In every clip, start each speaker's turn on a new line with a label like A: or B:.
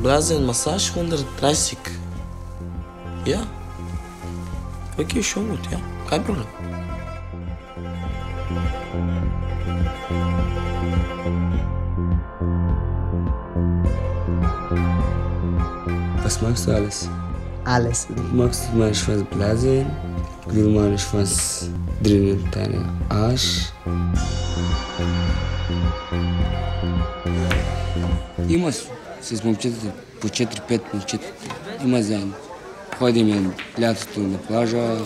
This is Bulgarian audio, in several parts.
A: Blasen, Massage 130. Ja. Okay, schon gut, ja. Kein Problem.
B: Was magst du alles?
C: Alles.
B: Magst du meinen Schwanz blasen? Will meinen Schwanz drinnen in deinen Arsch? Има с момчетата, по 4-5 момчетата. Има заедно. Ходим лятото на плажа,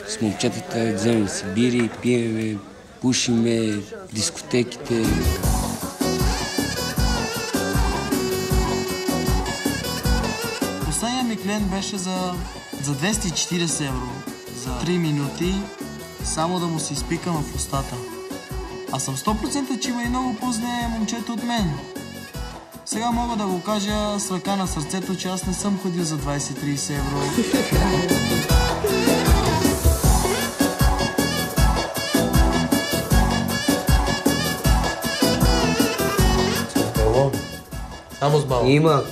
B: с момчетата, вземем си бири, пиеме, пушиме, дискотеките.
D: Последният ми клиент беше за 240 евро за 3 минути, само да му се изпикам в устата. Аз съм 100% че има и много по-зле момчета от мен. Сега мога да го кажа с ръка на сърцето, че аз не съм ходил за 20-30 евро.
A: Само с балон.
B: Има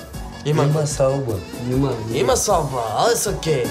A: Има
B: салба.
A: Има салва, але са окей.